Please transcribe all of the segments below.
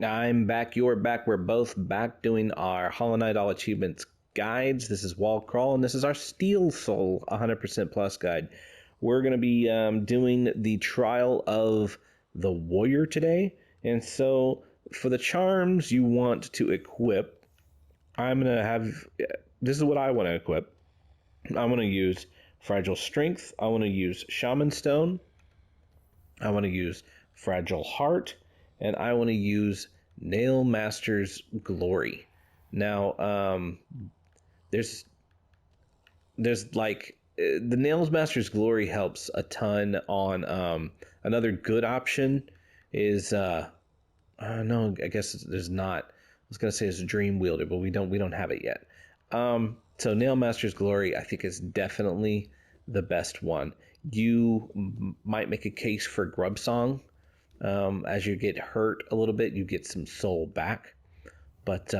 I'm back, you're back, we're both back doing our Hollow Knight All Achievements guides. This is Wall Crawl, and this is our Steel Soul 100% Plus guide. We're going to be doing the Trial of the Warrior today, and so for the charms you want to equip, I'm going to have, this is what I want to equip. I want to use Fragile Strength, I want to use Shaman Stone, I want to use Fragile Heart, and I want to use Nail Master's Glory. Now, there's like the Nail Master's Glory helps a ton on another good option is no, I guess there's not. I was gonna say it's Dream Wielder, but we don't have it yet. So Nail Master's Glory, I think, is definitely the best one. You might make a case for Grub Song. As you get hurt a little bit, you get some soul back. But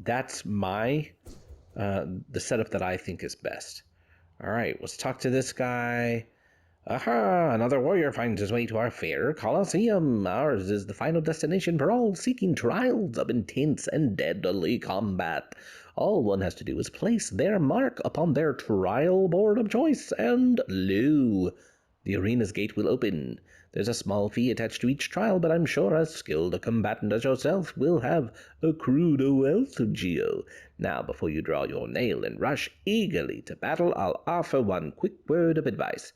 that's the setup that I think is best. All right, let's talk to this guy. Aha! Another warrior finds his way to our fair Colosseum. Ours is the final destination for all seeking trials of intense and deadly combat. All one has to do is place their mark upon their trial board of choice, and lo! The arena's gate will open. There's a small fee attached to each trial, but I'm sure as skilled a combatant as yourself will have accrued a wealth of geo. Now, before you draw your nail and rush eagerly to battle, I'll offer one quick word of advice.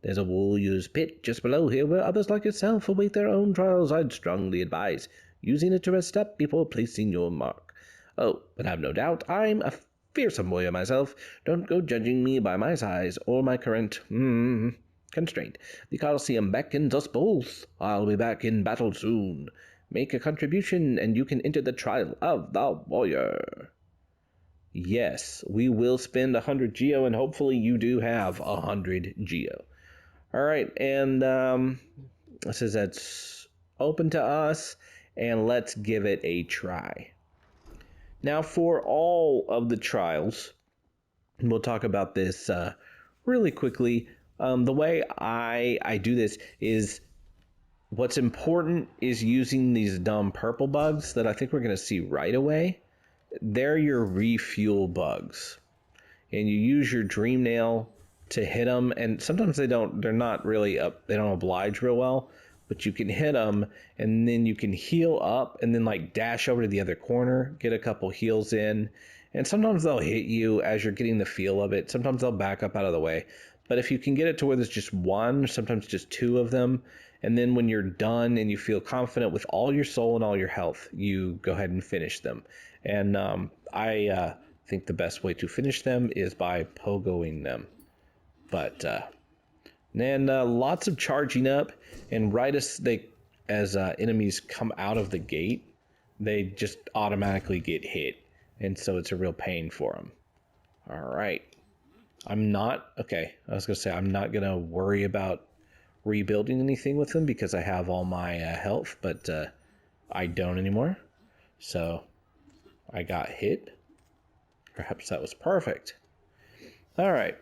There's a warrior's pit just below here where others like yourself await their own trials. I'd strongly advise using it to rest up before placing your mark. Oh, but have no doubt, I'm a fearsome warrior myself. Don't go judging me by my size or my current, constraint. The Colosseum beckons us both. I'll be back in battle soon. Make a contribution and you can enter the trial of the warrior. Yes, we will spend 100 geo, and hopefully you do have 100 geo. All right, and it says that's open to us, and let's give it a try. Now, for all of the trials, we'll talk about this really quickly. The way I do this is what's important is using these dumb purple bugs that I think we're going to see right away. They're your refuel bugs, and you use your Dream Nail to hit them, and sometimes they're not really they don't oblige real well, but you can hit them, and then you can heal up, and then like dash over to the other corner, get a couple heals in, and sometimes they'll hit you as you're getting the feel of it. Sometimes they'll back up out of the way, but if you can get it to where there's just one, sometimes just two of them, and then when you're done and you feel confident with all your soul and all your health, you go ahead and finish them. And I think the best way to finish them is by pogoing them. But then lots of charging up, and right as enemies come out of the gate, they just automatically get hit, and so it's a real pain for them. All right, I was gonna say I'm not gonna worry about rebuilding anything with them because I have all my health, but I don't anymore. So I got hit. Perhaps that was perfect. All right.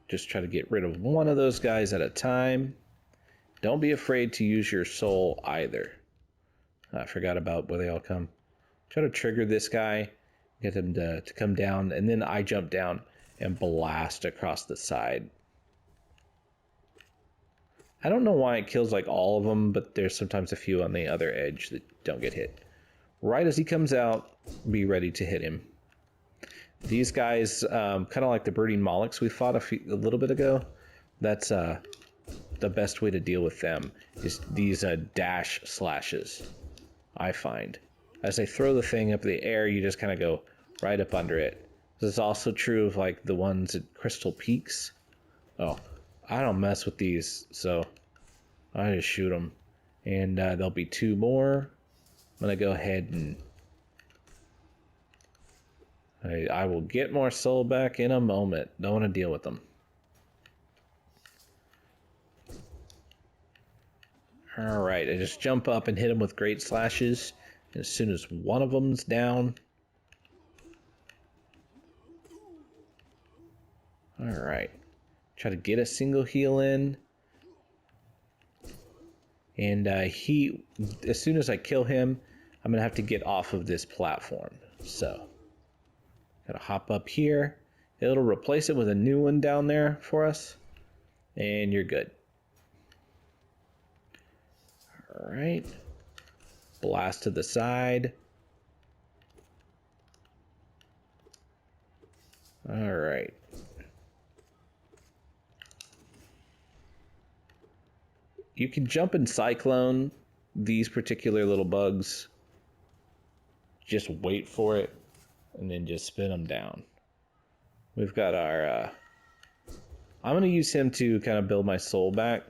Just try to get rid of one of those guys at a time. Don't be afraid to use your soul either. I forgot about where they all come. Try to trigger this guy, get him to come down, and then I jump down and blast across the side. I don't know why it kills like all of them, but there's sometimes a few on the other edge that don't get hit. Right as he comes out, be ready to hit him. These guys, kind of like the Brooding Molochs we fought a little bit ago, that's the best way to deal with them, is these dash slashes, I find. As they throw the thing up in the air, you just kind of go right up under it. This is also true of like the ones at Crystal Peaks. Oh, I don't mess with these, so I just shoot them. And there'll be two more. I'm going to go ahead and I will get more soul back in a moment. Don't want to deal with them. Alright, I just jump up and hit them with great slashes. And as soon as one of them's down. Alright. Try to get a single heal in. And he, as soon as I kill him, I'm gonna have to get off of this platform. So, gotta hop up here. It'll replace it with a new one down there for us, and you're good. All right. Blast to the side. All right. You can jump and cyclone these particular little bugs. Just wait for it and then just spin them down. We've got our, I'm going to use him to kind of build my soul back.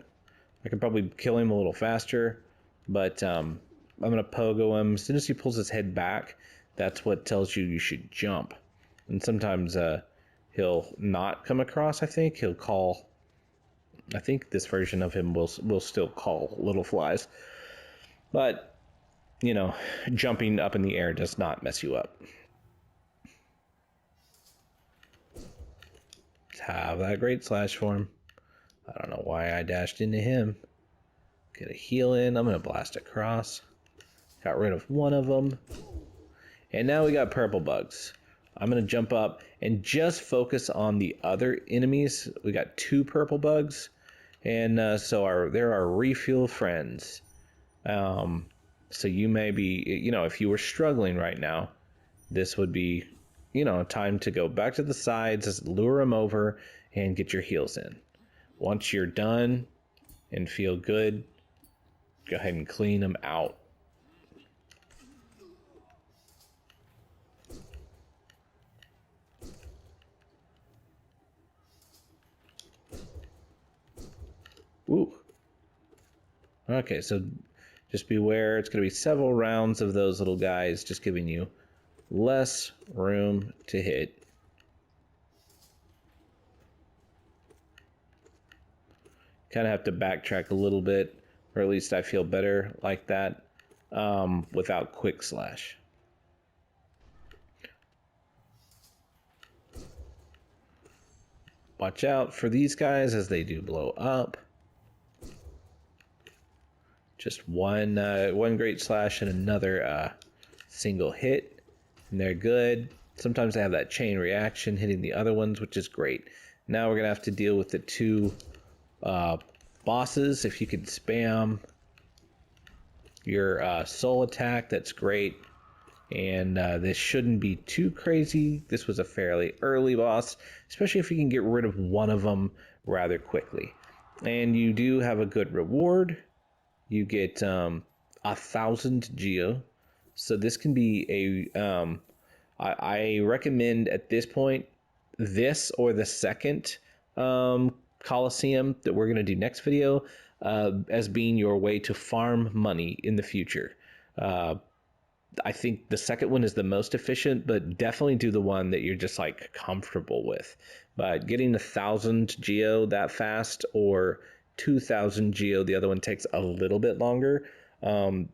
I could probably kill him a little faster, but I'm going to pogo him. As soon as he pulls his head back, that's what tells you should jump. And sometimes he'll not come across, I think. He'll call, I think this version of him will still call little flies. But, you know, jumping up in the air does not mess you up. Let's have that great slash for him. I don't know why I dashed into him. Get a heal in. I'm going to blast across. Got rid of one of them. And now we got purple bugs. I'm going to jump up and just focus on the other enemies. We got 2 purple bugs. And so they're our refuel friends. So you may be, you know, if you were struggling right now, this would be, you know, time to go back to the sides, lure them over, and get your heals in. Once you're done and feel good, go ahead and clean them out. Ooh. Okay, so just beware. It's going to be several rounds of those little guys, just giving you less room to hit. Kind of have to backtrack a little bit, or at least I feel better like that without quick slash. Watch out for these guys as they do blow up. Just one great slash and another single hit, and they're good. Sometimes they have that chain reaction hitting the other ones, which is great. Now we're gonna have to deal with the 2 bosses. If you could spam your soul attack, that's great. And this shouldn't be too crazy. This was a fairly early boss, especially if you can get rid of one of them rather quickly. And you do have a good reward. You get 1,000 geo. So this can be a, I recommend at this point, this or the second Coliseum that we're going to do next video as being your way to farm money in the future. I think the second one is the most efficient, but definitely do the one that you're just like comfortable with. But getting 1,000 geo that fast, or 2,000 geo, the other one takes a little bit longer,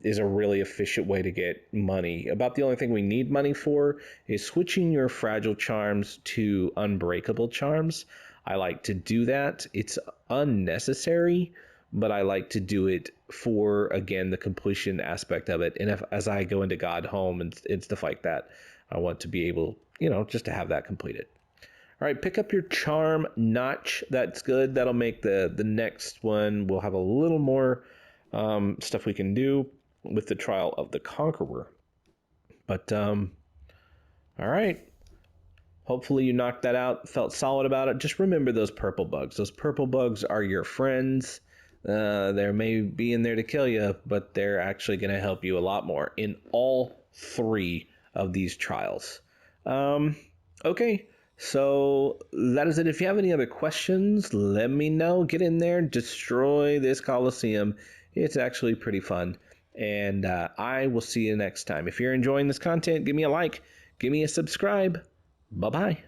is a really efficient way to get money. About the only thing we need money for is switching your fragile charms to unbreakable charms. I like to do that. It's unnecessary, but I like to do it for, again, the completion aspect of it. And as I go into Godhome and stuff like that, I want to be able, you know, just to have that completed. All right, pick up your charm notch. That's good. That'll make the next one. We'll have a little more stuff we can do with the Trial of the Conqueror. But, all right. Hopefully you knocked that out, felt solid about it. Just remember those purple bugs. Those purple bugs are your friends. They may be in there to kill you, but they're actually going to help you a lot more in all 3 of these trials. Okay, so that is it. If you have any other questions, let me know. Get in there, destroy this Coliseum. It's actually pretty fun. And I will see you next time. If you're enjoying this content, give me a like, give me a subscribe. Bye-bye.